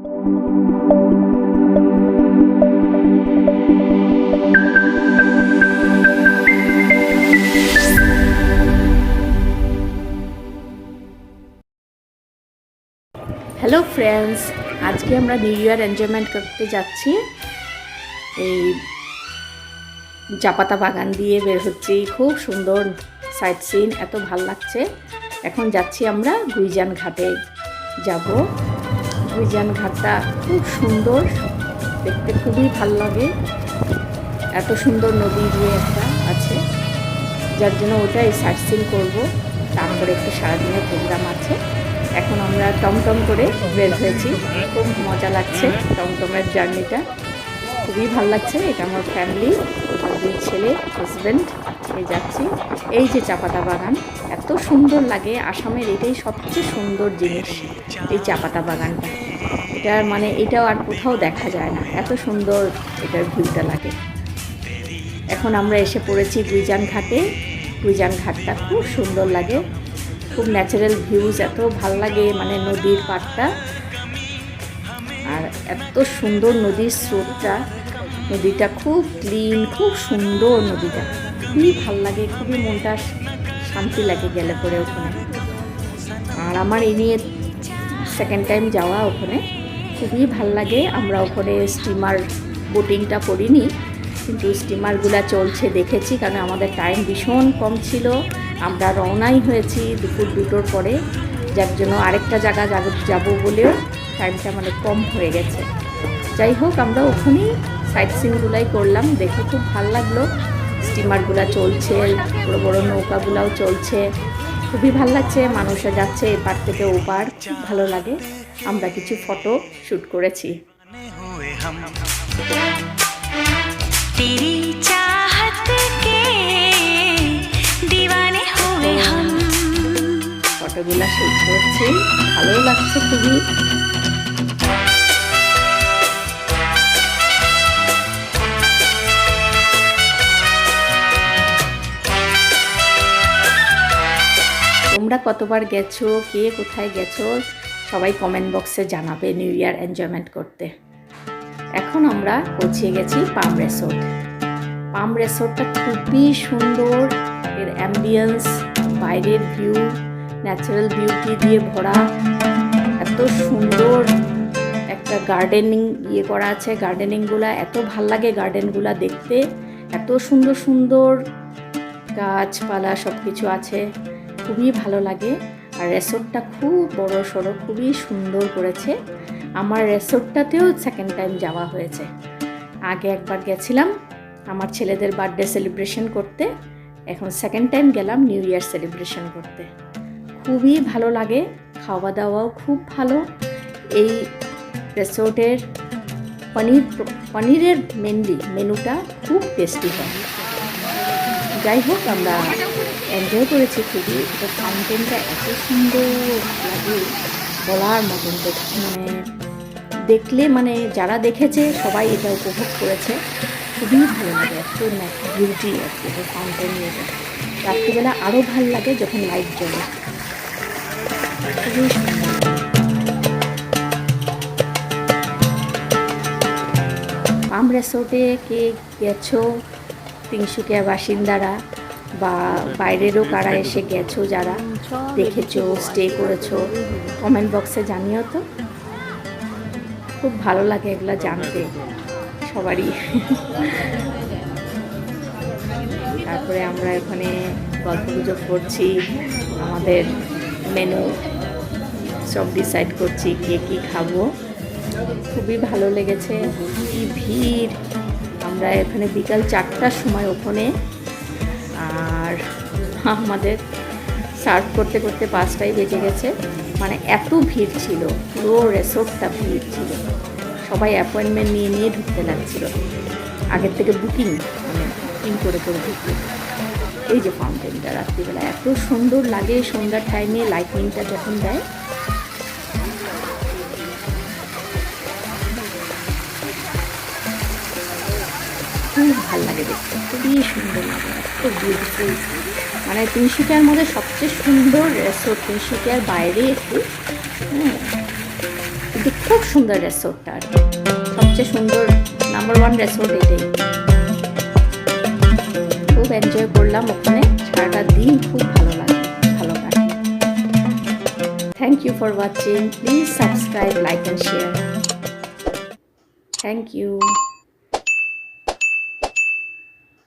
Hello friends, আজকে আমরা new year enjoyment করতে যাচ্ছি। এই চাপাতা বাগান দিয়ে বের হচ্ছি, খুব সুন্দর সাইট সিন, এত ভাল লাগছে। এখন যাচ্ছি আমরা গুইজান ঘাটে যাব। গুইজান ঘাটটা খুব সুন্দর, দেখতে খুবই ভাল লাগে। এত সুন্দর নদী দিয়ে একটা আছে, যার জন্য ওটাই সাইট সিন করবো। তারপরে একটু সারাদিনের প্রোগ্রাম আছে। এখন আমরা টমটম করে বের হয়েছি, খুব মজা লাগছে। টমটমের জার্নিটা খুবই ভালো লাগছে। এটা আমার ফ্যামিলি, আমার দুই ছেলে, হাজব্যান্ড যাচ্ছি। এই যে চাপাতা বাগান, এত সুন্দর লাগে। আসামের এটাই সবচেয়ে সুন্দর জিনিস, এই চাপাতা বাগানটা। এটার মানে এটাও আর কোথাও দেখা যায় না, এত সুন্দর এটার ভিউটা লাগে। এখন আমরা এসে পড়েছি গুইজান ঘাটে। গুইজান ঘাটটা খুব সুন্দর লাগে, খুব ন্যাচারাল ভিউজ, এত ভাল লাগে। মানে নদীর পাড়টা, আর এত সুন্দর নদীর স্রোতটা, নদীটা খুব ক্লিন, খুব সুন্দর নদীটা, খুবই ভাল লাগে। খুবই মনটা শান্তি লাগে গেলে পরে ওখানে। আর আমার এই নিয়ে সেকেন্ড টাইম যাওয়া ওখানে, খুবই ভাল লাগে। আমরা ওখানে স্টিমার বোটিংটা করিনি, কিন্তু স্টিমারগুলো চলছে দেখেছি, কারণ আমাদের টাইম ভীষণ কম ছিল। আমরা রওনাই হয়েছি দুপুর 2টোর পরে, যার জন্য আরেকটা জায়গা যাব বলেও টাইমটা মানে কম হয়ে গেছে। যাই হোক, আমরা ওখানেই সাইট সিনগুলাই করলাম, দেখে খুব ভালো লাগলো। স্টিমারগুলো চলছে, বড় বড় নৌকাগুলাও চলছে, খুবই ভালো লাগছে। মানুষরা যাচ্ছে এপার থেকে ওপার, খুব ভালো লাগে। আমরা কিছু ফটো শ্যুট করেছি। ফটোগুলো শ্যুট করছি, ভালো লাগছে খুবই। তোমরা কতবার গেছো, কে কোথায় গেছো, সবাই কমেন্ট বক্সে জানাবে নিউ ইয়ার এনজয়মেন্ট করতে। এখন আমরা পৌঁছে গেছি পাম রিসোর্ট। পাম রিসোর্টটা খুবই সুন্দর, এর অ্যাম্বিয়েন্স, বাইরের ভিউ, ন্যাচারাল বিউটি দিয়ে ভরা। এত সুন্দর একটা গার্ডেনিং করা আছে। গার্ডেনিংগুলা এত ভাল লাগে, গার্ডেনগুলা দেখতে এত সুন্দর সুন্দর গাছপালা সব কিছু আছে, খুবই ভালো লাগে। আর রিসোর্টটা খুব বড় সড়ো, খুবই সুন্দর করেছে। আমার রিসোর্টটাতেও সেকেন্ড টাইম যাওয়া হয়েছে। আগে একবার গেছিলাম আমার ছেলেদের বার্থডে সেলিব্রেশন করতে, এখন সেকেন্ড টাইম গেলাম নিউ ইয়ার সেলিব্রেশন করতে। খুবই ভালো লাগে, খাওয়া দাওয়াও খুব ভালো। এই রিসোর্টের পনিরের মেনুটা খুব টেস্টি হয়। যাই হোক, আমরা এনজয় করেছি খুবই। এটা ফাউন্টেনটা এত সুন্দর লাগে, বলার মতন। মানে দেখলে, মানে যারা দেখেছে সবাই এটা উপভোগ করেছে, খুবই ভালো লাগে। এত বিউটি আছে এটা ফাউন্টেন। এটা রাত্রিবেলা আরও ভাল লাগে যখন লাইট জ্বলে, খুবই সুন্দর। পাম রিসোর্টে কে গেছো, তিনসুকিয়া বাসিন্দারা বা বাইরেরও কারা এসে গেছো, যারা দেখেছো, স্টে করেছো, কমেন্ট বক্সে জানিও তো। খুব ভালো লাগে এগুলো জানতে সবারই। তারপরে আমরা এখানে গল্পগুজব করছি, আমাদের মেনু সব ডিসাইড করছি, কে কী খাবো। খুবই ভালো লেগেছে, কি ভিড়। আমরা এখানে বিকাল 4টার সময় ওখানে, আর আমাদের সার্ভ করতে করতে 5টাই বেজে গেছে। মানে এত ভিড় ছিল, পুরো রিসোর্টটা ভিড় ছিল। সবাই অ্যাপয়েন্টমেন্ট নিয়ে ঢুকতে লাগছিল, আগের থেকে বুকিং করে ঢুকতে। এই যে ফাউন্টেনটা রাত্রিবেলা এত সুন্দর লাগে, সন্ধ্যার টাইমে লাইটিংটা যখন দেয়, খুব ভালো লাগে দেখতে, খুবই সুন্দর লাগে, এত বিউটিফুল। মানে তিনসুকিয়ার মধ্যে সবচেয়ে সুন্দর রিসোর্ট, তিনসুকিয়ার বাইরে একটু, কিন্তু কিন্তু খুব সুন্দর রিসোর্টটা, আর সবচেয়ে সুন্দর নাম্বার 1 রিসোর্ট এটাই। খুব এনজয় করলাম ওখানে, সারাটা দিন খুব ভালো কাটে। Thank you for watching, please subscribe, like and share. Thank you.